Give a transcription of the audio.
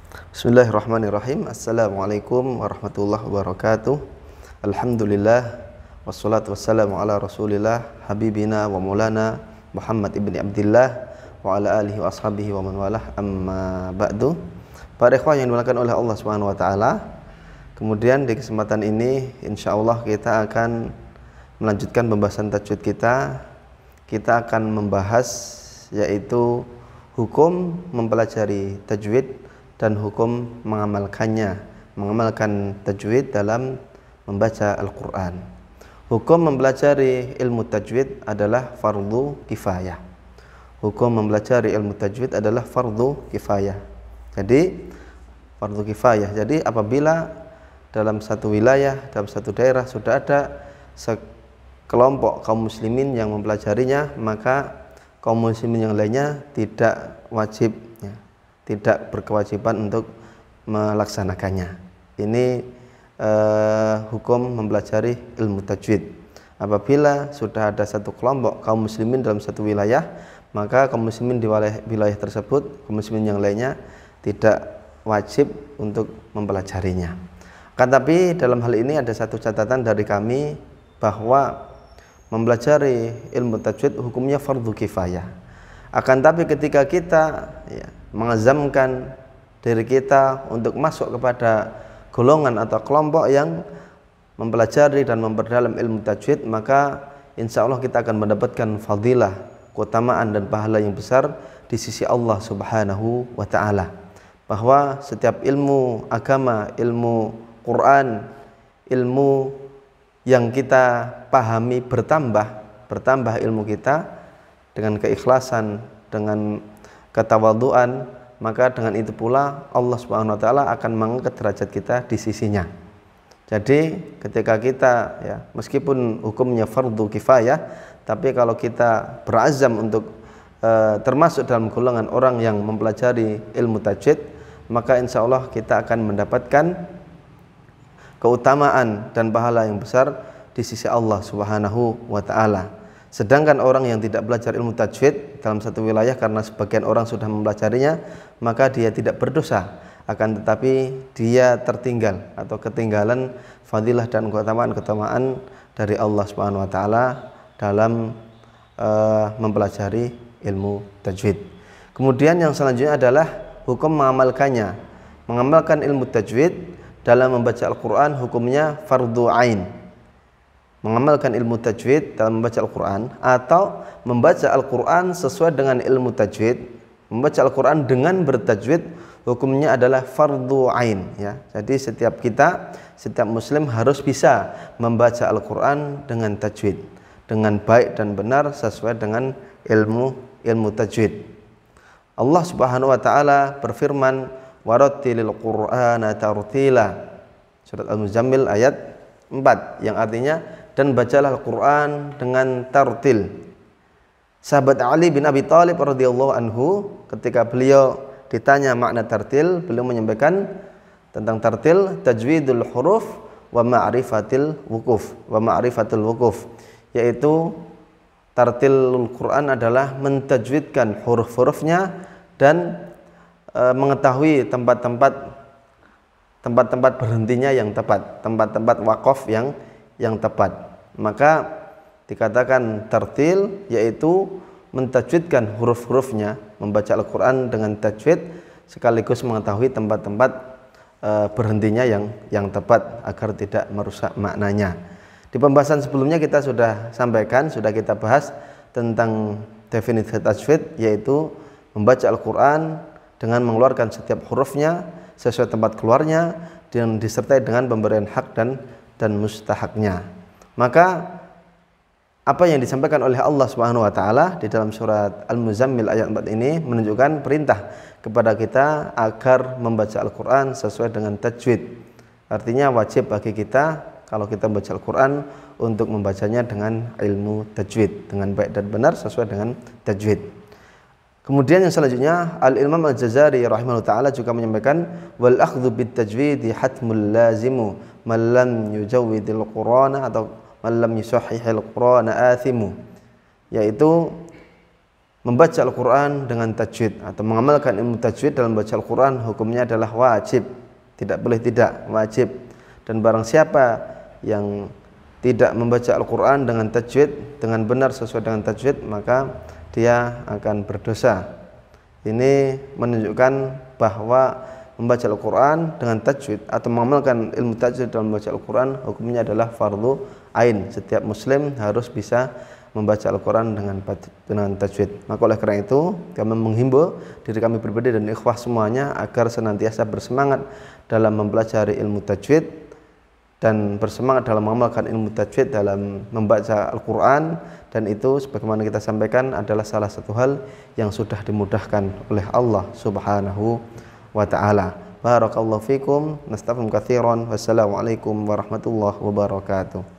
Bismillahirrahmanirrahim. Assalamualaikum warahmatullahi wabarakatuh. Alhamdulillah wassalatu wassalamu ala Rasulillah habibina wa maulana Muhammad ibni Abdillah wa ala alihi wa ashabihi wa man walah, amma ba'du. Para ikhwah yang dimuliakan oleh Allah Subhanahu wa taala. Kemudian di kesempatan ini insyaallah kita akan melanjutkan pembahasan tajwid kita. Kita akan membahas yaitu hukum mempelajari tajwid dan hukum mengamalkan tajwid dalam membaca Al-Quran. Hukum mempelajari ilmu tajwid adalah fardu kifayah. Hukum mempelajari ilmu tajwid adalah fardu kifayah. Jadi fardu kifayah. Jadi apabila dalam satu wilayah, dalam satu daerah sudah ada sekelompok kaum muslimin yang mempelajarinya, maka kaum muslimin yang lainnya tidak wajib, tidak berkewajiban untuk melaksanakannya. Ini hukum mempelajari ilmu tajwid. Apabila sudah ada satu kelompok kaum muslimin dalam satu wilayah, maka kaum muslimin di wilayah tersebut, kaum muslimin yang lainnya tidak wajib untuk mempelajarinya. Tapi dalam hal ini ada satu catatan dari kami bahwa mempelajari ilmu tajwid hukumnya fardu kifayah. Akan tapi ketika kita mengazamkan diri kita untuk masuk kepada golongan atau kelompok yang mempelajari dan memperdalam ilmu tajwid, maka insya Allah kita akan mendapatkan fadilah, keutamaan dan pahala yang besar di sisi Allah Subhanahu wa ta'ala. Bahwa setiap ilmu agama, ilmu Quran, ilmu yang kita pahami bertambah ilmu kita dengan keikhlasan, dengan ketawaduan, maka dengan itu pula Allah Subhanahu wa taala akan mengangkat derajat kita di sisinya. Jadi ketika kita meskipun hukumnya fardu kifayah, tapi kalau kita berazam untuk termasuk dalam golongan orang yang mempelajari ilmu tajwid, maka insya Allah kita akan mendapatkan keutamaan dan pahala yang besar di sisi Allah Subhanahu wa taala. Sedangkan orang yang tidak belajar ilmu tajwid dalam satu wilayah karena sebagian orang sudah mempelajarinya, maka dia tidak berdosa, akan tetapi dia tertinggal atau ketinggalan fadilah dan keutamaan dari Allah Subhanahu wa taala dalam mempelajari ilmu tajwid. Kemudian yang selanjutnya adalah hukum mengamalkannya. Mengamalkan ilmu tajwid dalam membaca Al-Qur'an hukumnya fardu ain. Mengamalkan ilmu tajwid dalam membaca Al-Quran atau membaca Al-Quran sesuai dengan ilmu tajwid, membaca Al-Quran dengan bertajwid hukumnya adalah fardu ain. Jadi setiap muslim harus bisa membaca Al-Quran dengan tajwid, dengan baik dan benar sesuai dengan ilmu tajwid. Allah Subhanahu wa taala berfirman, warattilil Qur'ana tartila, surat Al-Muzammil ayat 4, yang artinya dan bacalah Al-Quran dengan tartil. Sahabat Ali bin Abi Thalib radhiyallahu anhu, ketika beliau ditanya makna tartil, beliau menyampaikan tentang tartil, tajwidul huruf wa ma'rifatil wukuf, yaitu tartilul Quran adalah mentajwidkan huruf-hurufnya dan mengetahui tempat-tempat berhentinya yang tepat, tempat-tempat waqaf yang tepat. Maka dikatakan tartil yaitu mentajwidkan huruf-hurufnya, membaca Al-Quran dengan tajwid sekaligus mengetahui tempat-tempat berhentinya yang tepat agar tidak merusak maknanya. Di pembahasan sebelumnya kita sudah sampaikan, sudah kita bahas tentang definisi tajwid, yaitu membaca Al-Quran dengan mengeluarkan setiap hurufnya sesuai tempat keluarnya dan disertai dengan pemberian hak dan mustahaknya. Maka apa yang disampaikan oleh Allah Subhanahu wa taala di dalam surat Al-Muzammil ayat 4 ini menunjukkan perintah kepada kita agar membaca Al-Quran sesuai dengan tajwid. Artinya wajib bagi kita kalau kita membaca Al-Quran untuk membacanya dengan ilmu tajwid, dengan baik dan benar sesuai dengan tajwid. Kemudian yang selanjutnya Al-Imam Al-Jazari rahimahullah ta'ala juga menyampaikan wal akhdhu bit tajwidi hatmul lazimu man lam yujawwidil Qur'ana atau man lam yusahhihil Qur'ana athimu, yaitu membaca Al-Quran dengan tajwid atau mengamalkan ilmu tajwid dalam membaca Al-Quran hukumnya adalah wajib, tidak boleh tidak, wajib. Dan barang siapa yang tidak membaca Al-Quran dengan tajwid, dengan benar sesuai dengan tajwid, maka dia akan berdosa. Ini menunjukkan bahwa membaca Al-Quran dengan tajwid atau mengamalkan ilmu tajwid dalam membaca Al-Quran hukumnya adalah fardu ain. Setiap muslim harus bisa membaca Al-Quran dengan tajwid. Maka oleh karena itu kami menghimbau diri kami pribadi dan ikhwah semuanya agar senantiasa bersemangat dalam mempelajari ilmu tajwid dan bersemangat dalam mengamalkan ilmu tajwid dalam membaca Al-Quran, dan itu sebagaimana kita sampaikan adalah salah satu hal yang sudah dimudahkan oleh Allah Subhanahu wa ta'ala. Barakallahu fikum, nasta'fum katsiran, wassalamualaikum warahmatullahi wabarakatuh.